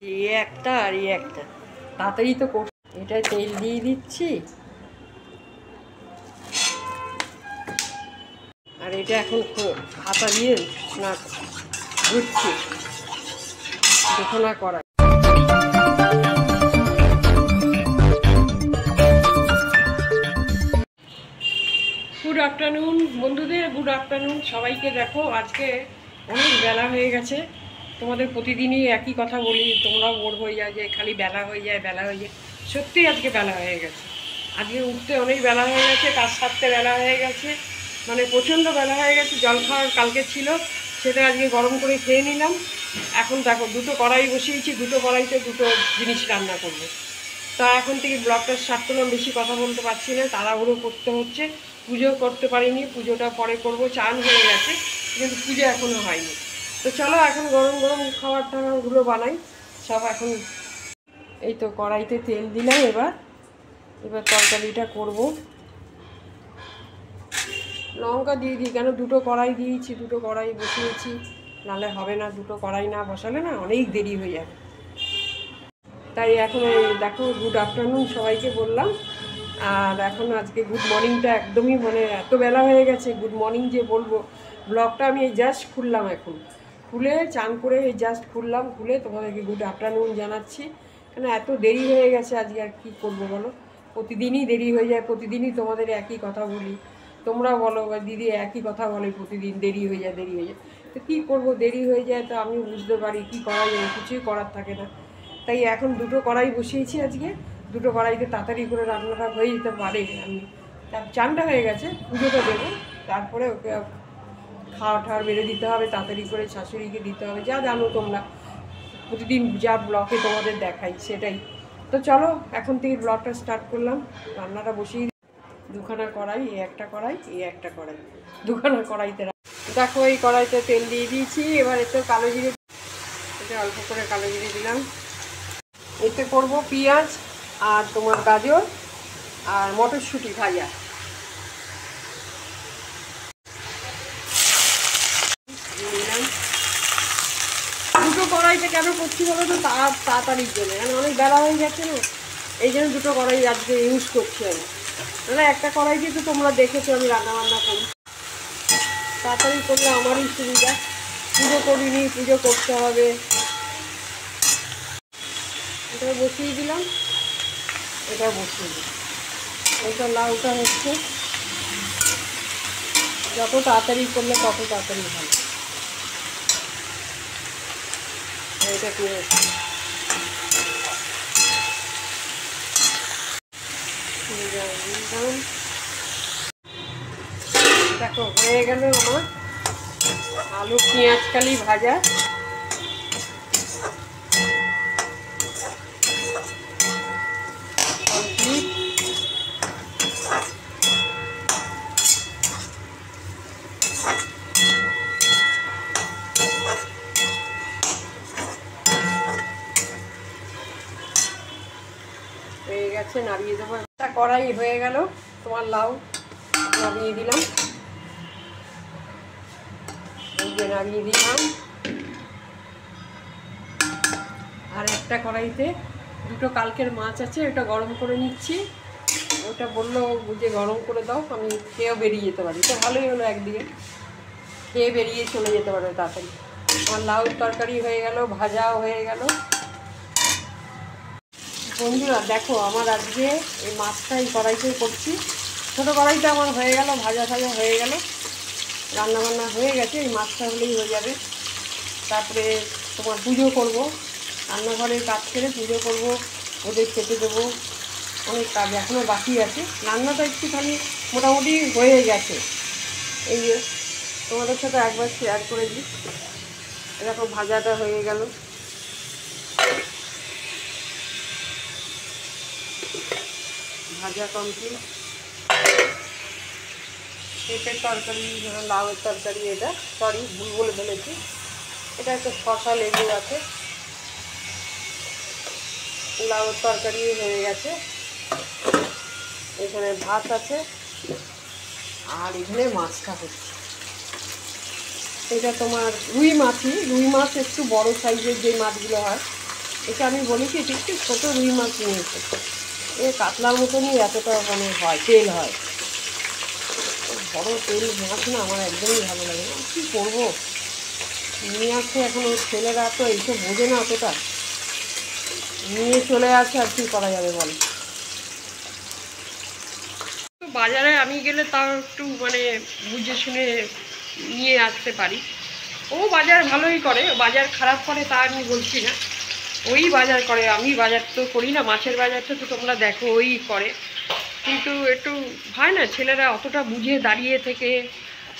এই একটা আর এই একটা তাড়াতাড়ি তো এটা তেল দিয়ে দিচ্ছি আর এটা এখন হাতা দিয়ে না ঘুরছি দেখো না করা। গুড আফটারনুন বন্ধুদের, গুড আফটারনুন সবাইকে। দেখো আজকে অনেক বেলা হয়ে গেছে। তোমাদের প্রতিদিনই একই কথা বলি, তোমরাও বোর হয়ে যায় যে খালি বেলা হয়ে যায় বেলা হয়ে যায়। সত্যিই আজকে বেলা হয়ে গেছে, আজকে উঠতে অনেক বেলা হয়ে গেছে, কাজ সারতে বেলা হয়ে গেছে, মানে প্রচণ্ড বেলা হয়ে গেছে। জল খাওয়ার কালকে ছিল, সেটা আজকে গরম করে খেয়ে নিলাম। এখন দেখো দুটো কড়াই বসিয়েছি, দুটো কড়াইতে দুটো জিনিস রান্না করবো। তা এখন থেকে ব্লগটা স্টার্ট করলাম, বেশি কথা বলতে পারছি না, তাড়াহুড়ো করতে হচ্ছে। পুজো করতে পারিনি, পুজোটা পরে করব। চান হয়ে গেছে কিন্তু পুজো এখনও হয়নি। তো চলো এখন গরম গরম খাবার টাবারগুলো বানাই সব। এখন এই তো কড়াইতে তেল দিলাম, এবার তরকারিটা করব। লঙ্কা দিয়ে দিই, কেন দুটো কড়াই দিয়েছি, দুটো কড়াই বসিয়েছি, নাহলে হবে না। দুটো কড়াই না বসালে না অনেক দেরি হয়ে যাবে। তাই এখন দেখো গুড আফটারনুন সবাইকে বললাম। আর এখন আজকে গুড মর্নিংটা একদমই মানে এত বেলা হয়ে গেছে, গুড মর্নিং যে বলবো। ব্লগটা আমি এই জাস্ট খুললাম, এখন খুলে চান করে এই জাস্ট খুললাম, খুলে তোমাদেরকে গুড আফটারনুন জানাচ্ছি। কেন এত দেরি হয়ে গেছে আজকে, আর কী করবো বলো। প্রতিদিনই দেরি হয়ে যায়, প্রতিদিনই তোমাদের একই কথা বলি। তোমরা বলো দিদি একই কথা বলে, প্রতিদিন দেরি হয়ে যায় দেরি হয়ে যায়। তো কী করবো, দেরি হয়ে যায় তো আমি বুঝতে পারি, কী করা যায়, কিছুই করার থাকে না। তাই এখন দুটো কড়াই বসিয়েছি আজকে, দুটো কড়াইতে তাড়াতাড়ি করে রান্নাটা হয়ে যেতে পারে। আমি চানটা হয়ে গেছে, পুজোটা দেবো, তারপরে ওকে খাওয়া ঠাওয়া বেড়ে দিতে হবে, তাড়াতাড়ি করে শাশুড়িকে দিতে হবে। যা জানো তোমরা, প্রতিদিন যা ব্লগে তোমাদের দেখাই সেটাই। তো চলো এখন থেকে ব্লগটা স্টার্ট করলাম। রান্নাটা বসিয়ে দুখানা কড়াই, এই একটা কড়াই, এই একটা কড়াই, দুখানা কড়াইতে দেখো এই কড়াইতে তেল দিয়ে দিয়েছি। এবার এতে কালো জিরে, এটা অল্প করে কালো জিরে দিলাম। এতে করব পেঁয়াজ আর তোমার গাজর আর মটরশুঁটি ভাজা। দুটো কড়াইতে কেন করছি বলো তো, তাড়াতাড়ির জন্য, কারণ অনেক বেলা হয়ে গেছে না, এই জন্য দুটো কড়াই আজকে ইউজ করছি আমি। তাহলে একটা কড়াইতে তো তোমরা দেখেছো আমি রান্নাবান্না করি, তাড়াতাড়ি করলে আমারই সুবিধা। পুজো করিনি, পুজো করতে হবে। এটা বসিয়ে দিলাম, এটা বসিয়ে দিলাম। এটা লাউটা হচ্ছে, যত তাড়াতাড়ি করলে তত তাড়াতাড়ি ভালো। এটা কি দেখো হয়ে গেল আমার আলু পেঁয়াজ কালি ভাজা। হয়ে গেছে, নামিয়ে দেবো। একটা কড়াই হয়ে গেল, তোমার লাউ নামিয়ে দিলাম, এই যে নামিয়ে দিলাম। আর একটা কড়াইতে দুটো কালকের মাছ আছে, ওটা গরম করে নিচ্ছি। ওটা বললো যে গরম করে দাও, আমি খেয়েও বেরিয়ে যেতে পারি। তো ভালোই হলো, একদিকে খেয়ে বেরিয়ে চলে যেতে পারবে তাড়াতাড়ি। আমার লাউ তরকারি হয়ে গেল, ভাজাও হয়ে গেল। বন্ধুরা দেখো আমার আজকে এই মাছটা এই কড়াইতেই করছি। ছোটো কড়াইটা আমার হয়ে গেল, ভাজা ভাজা হয়ে গেল, রান্নাবান্না হয়ে গেছে। এই মাছটা হলেই হয়ে যাবে। তারপরে তোমার পুজো করব, রান্নাঘরের কাজ করে পুজো করব, ওদের খেতে দেবো। অনেক কাজ এখনও বাকি আছে। রান্নাটা একটুখানি মোটামুটি হয়ে গেছে। এই যে তোমাদের সাথে একবার শেয়ার করে দিই। এরকম ভাজাটা হয়ে গেল, ভাজা কমপ্লিট। পেঁপের তরকারি, লাউয়ের তরকারি, এটা সরি ভুল বলে ফেলেছি। এটা একটা শসা লেবু আছে। লাউয়ের তরকারি হয়ে গেছে, এখানে ভাত আছে, আর এখানে মাছটা হচ্ছে। এটা তোমার রুই মাছই, রুই মাছ একটু বড় সাইজের যে মাছগুলো হয় এটা আমি বলি কি ঠিক ঠিক ছোটো রুই মাছ নিয়েছে, এ কাতলার মতনই এতটা মানে হয়, তেল হয়। বড় তেল মাছ না আমার একদমই ভালো লাগে না। কী করবো, নিয়ে আসছে এখন ওই ছেলেরা তো এইসব বোঝে না অতটা, নিয়ে চলে আসে আর কী করা যাবে বল। তো বাজারে আমি গেলে তাও একটু মানে বুঝে শুনে নিয়ে আসতে পারি। ও বাজার ভালোই করে, বাজার খারাপ করে তা আমি বলছি না, ওই বাজার করে, আমি বাজার তো করি না, মাছের বাজারটা তো তোমরা দেখো ওই করে। কিন্তু একটু হয় না, ছেলেরা অতটা বুঝে দাঁড়িয়ে থেকে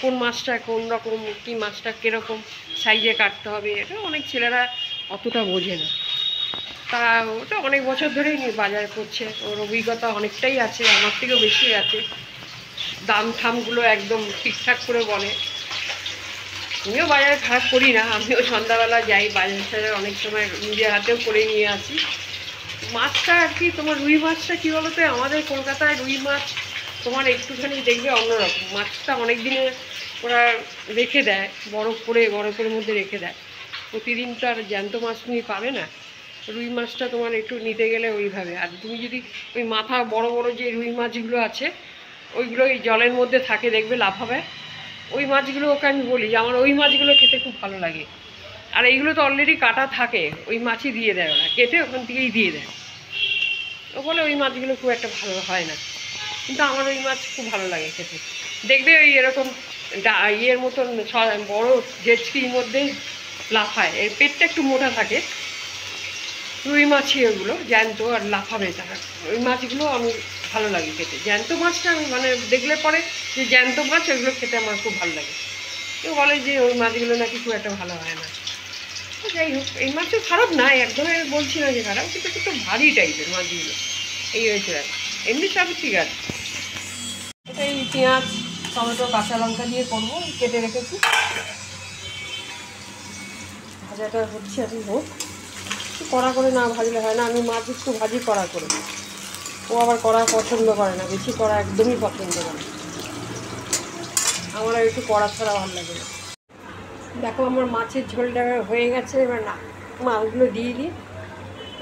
কোন মাছটা কোন রকম, কী মাছটা কীরকম সাইজে কাটতে হবে, এটা অনেক ছেলেরা অতটা বোঝে না। তা ওটা অনেক বছর ধরেই বাজার করছে, ওর অভিজ্ঞতা অনেকটাই আছে, আমার থেকেও বেশি আছে, দাম ঠামগুলো একদম ঠিকঠাক করে বলে। আমিও বাজারে খারাপ করি না, আমিও সন্ধ্যাবেলা যাই বাজার টাজার, অনেক সময় নিজের হাতেও করে নিয়ে আসি। মাছটা আর কি তোমার রুই মাছটা কী বলো তো, আমাদের কলকাতায় রুই মাছ তোমার একটুখানি দেখবে অন্যরকম, মাছটা অনেক দিনে ওরা রেখে দেয়, বরফের মধ্যে রেখে দেয়, প্রতিদিন তো আর জ্যান্ত মাছ তুমি পাবে না। রুই মাছটা তোমার একটু নিতে গেলে ওইভাবে, আর তুমি যদি ওই মাথা বড় বড় যে রুই মাছগুলো আছে ওইগুলো এই জলের মধ্যে থাকে দেখবে লাফাবে, ওই মাছগুলো ওকে আমি বলি যে আমার ওই মাছগুলো খেতে খুব ভালো লাগে। আর এইগুলো তো অলরেডি কাটা থাকে, ওই মাছই দিয়ে দেয় ওরা, কেটে ওখান থেকেই দিয়ে দেয়। ও বলে ওই মাছগুলো খুব একটা ভালো হয় না, কিন্তু আমার ওই মাছ খুব ভালো লাগে খেতে। দেখবে ওই এরকম ইয়ের মতন বড় জেচকির মধ্যে লাফায়, এর পেটটা একটু মোটা থাকে, রুই মাছই ওগুলো জ্যান্ত আর লাফাবে তারা, ওই মাছগুলো আমি ভালো লাগে খেতে। জ্যান্ত মাছটা আমি মানে দেখলে পরে যে জ্যান্ত মাছ ওইগুলো খেতে আমার খুব ভালো লাগে। কেউ বলে যে ওই মাছগুলো নাকি খুব একটা ভালো হয় না। যাই হোক, এই মাছও খারাপ না, একদমই বলছি না যে খারাপ, কিন্তু একটু ভারী টাইপের মাছগুলো, এই হয়েছে ব্যাপার। এমনি সব ঠিক আছে। এটা এই পেঁয়াজ টমেটো কাঁচা লঙ্কা দিয়ে করবো, কেটে রেখেছি। ভাজাটা হচ্ছে এখন হোক, কড়া করে না ভাজলে হয় না, আমি মাছ একটু ভাজি কড়া করে, ও আবার কড়া পছন্দ করে না, বেশি কড়া একদমই পছন্দ করে, আমার একটু কড়া ছাড়া ভালো লাগে না। দেখো আমার মাছের ঝোলটা হয়ে গেছে, এবার না মাছগুলো দিয়ে দিই,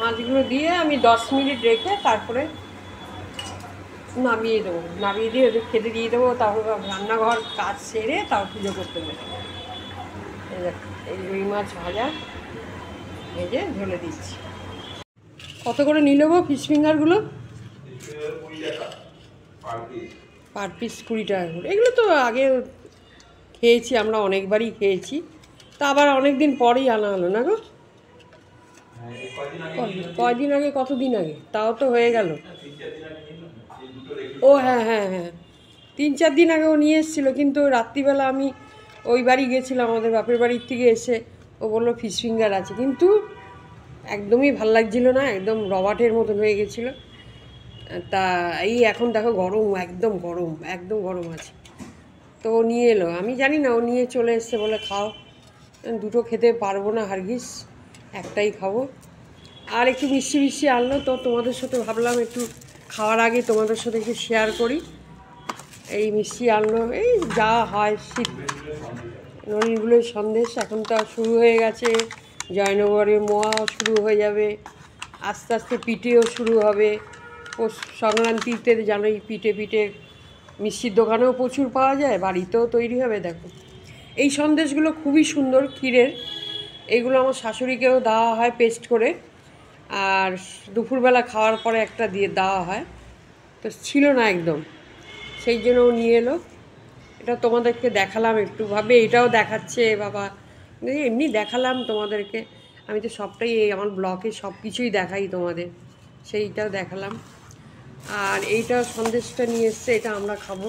মাছগুলো দিয়ে আমি 10 মিনিট রেখে তারপরে নামিয়ে দেবো, নামিয়ে দিয়ে ওদের খেতে দিয়ে দেবো, তারপর রান্নাঘর কাজ সেরে তাও পুজো করতে দেবো। এই রুই মাছ ভাজা ভেজে ঝোলে দিচ্ছি। কত করে নিয়ে নেবো ফিশ ফিঙ্গারগুলো? পার পিস 20 টাকা করে। এগুলো তো আগে খেয়েছি আমরা, অনেকবারই খেয়েছি, তা আবার অনেক দিন পরেই আনা হলো না গো। কয়দিন আগে, কতদিন আগে, তাও তো হয়ে গেল। ও হ্যাঁ হ্যাঁ হ্যাঁ, 3-4 দিন আগেও নিয়ে এসেছিলো, কিন্তু রাত্রিবেলা আমি ওই বাড়ি গেছিলাম, আমাদের বাপের বাড়ির থেকে এসে ও বললো ফিশ ফিঙ্গার আছে, কিন্তু একদমই ভাল লাগছিলো না, একদম রবাটের মতন হয়ে গেছিলো। তা এই এখন দেখো গরম, একদম গরম, একদম গরম আছে, তো ও নিয়ে এলো, আমি জানি না, ও নিয়ে চলে এসছে বলে খাও। দুটো খেতে পারবো না হারগিস, একটাই খাবো। আর একটু মিষ্টি মিষ্টি আনলো, তো তোমাদের সাথে ভাবলাম একটু খাওয়ার আগে তোমাদের সাথে একটু শেয়ার করি। এই মিষ্টি আনলো, এই যা হয় শীত, ননিগুলোর সন্দেশ এখন তো শুরু হয়ে গেছে, জয়নগরে মোয়াও শুরু হয়ে যাবে, আস্তে আস্তে পিঠেও শুরু হবে। সংক্রান্তিতে জানোই পিঠে পিঠে মিষ্টির দোকানেও প্রচুর পাওয়া যায়, বাড়িতেও তৈরি হবে। দেখো এই সন্দেশগুলো খুবই সুন্দর ক্ষীরের, এইগুলো আমার শাশুড়িকেও দেওয়া হয় পেস্ট করে, আর দুপুরবেলা খাওয়ার পরে একটা দিয়ে দেওয়া হয়, তো ছিল না একদম, সেই জন্য ও নিয়ে এলো। এটা তোমাদেরকে দেখালাম, একটু ভাবে এটাও দেখাচ্ছে বাবা, এমনি দেখালাম তোমাদেরকে, আমি তো সবটাই এই আমার ব্লগে সব কিছুই দেখাই তোমাদের, সেইটাও দেখালাম। আর এইটা সন্দেশটা নিয়ে এসছে, এটা আমরা খাবো,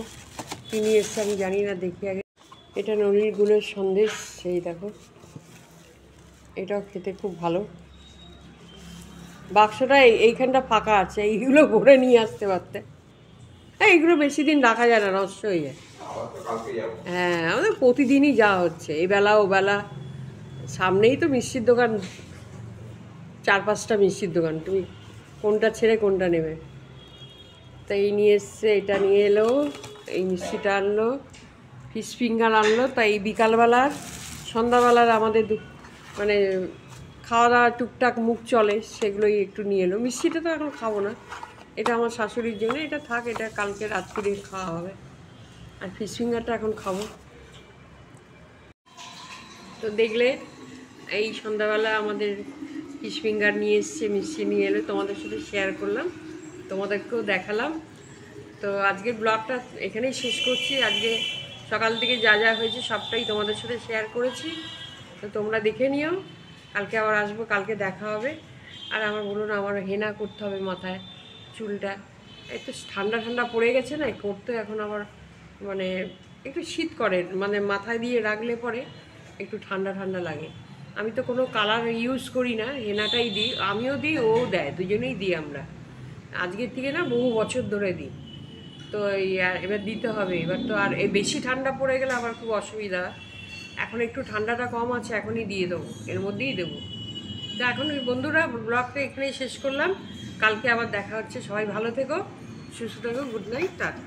কী নিয়ে এসছে আমি জানি না, দেখি আগে। এটা ননির গুলের সন্দেশ, সেই দেখো, এটাও খেতে খুব ভালো। বাক্সটা এইখানটা ফাঁকা আছে, এইগুলো ভরে নিয়ে আসতে পারতে। হ্যাঁ, এইগুলো বেশি দিন রাখা যায় না, নষ্ট হয়ে যায়। হ্যাঁ, আমাদের প্রতিদিনই যাওয়া হচ্ছে, এই বেলা ও বেলা, সামনেই তো মিষ্টির দোকান, 4-5টা মিষ্টির দোকান, তুমি কোনটা ছেড়ে কোনটা নেবে। তো এই নিয়ে এসছে, এটা নিয়ে এলো, এই মিষ্টিটা আনলো, ফিশ ফিঙ্গার আনলো। তাই এই বিকালবেলার সন্ধ্যাবেলার আমাদের মানে খাওয়া দাওয়া টুকটাক মুখ চলে সেগুলোই একটু নিয়ে এলো। মিষ্টিটা তো এখন খাবো না, এটা আমার শাশুড়ির জন্য, এটা থাক, এটা কালকে রাত্রিরে খাওয়া হবে। আর ফিশ ফিঙ্গারটা এখন খাবো। তো দেখলে এই সন্ধ্যাবেলা আমাদের ফিশ ফিঙ্গার নিয়ে এসছে, মিষ্টি নিয়ে এলো, তোমাদের সাথে শেয়ার করলাম, তোমাদেরকেও দেখালাম। তো আজকের ব্লগটা এখানেই শেষ করছি। আজকে সকাল থেকে যা যা হয়েছে সবটাই তোমাদের সাথে শেয়ার করেছি। তো তোমরা দেখে নিও, কালকে আবার আসবো, কালকে দেখা হবে। আর আমার বলুন, আমার হেনা করতে হবে মাথায়, চুলটা একটু ঠান্ডা ঠান্ডা পড়ে গেছে না, করতে এখন আবার মানে একটু শীত করে, মানে মাথায় দিয়ে রাখলে পরে একটু ঠান্ডা ঠান্ডা লাগে। আমি তো কোনো কালার ইউজ করি না, হেনাটাই দিই, আমিও দিই, ও দেয়, দুজনেই দিই আমরা। আজকের থেকে না, বহু বছর ধরে দিই। তো এবার দিতে হবে। এবার তো আর বেশি ঠান্ডা পড়ে গেলে আবার খুব অসুবিধা। এখন একটু ঠান্ডাটা কম আছে, এখনই দিয়ে দেবো, এর মধ্যেই দেবো। তো এখন ওই বন্ধুরা, ব্লগটা এখানেই শেষ করলাম, কালকে আবার দেখা হচ্ছে। সবাই ভালো থেকো, সুস্থ থেকো, গুড নাইট, টাটা।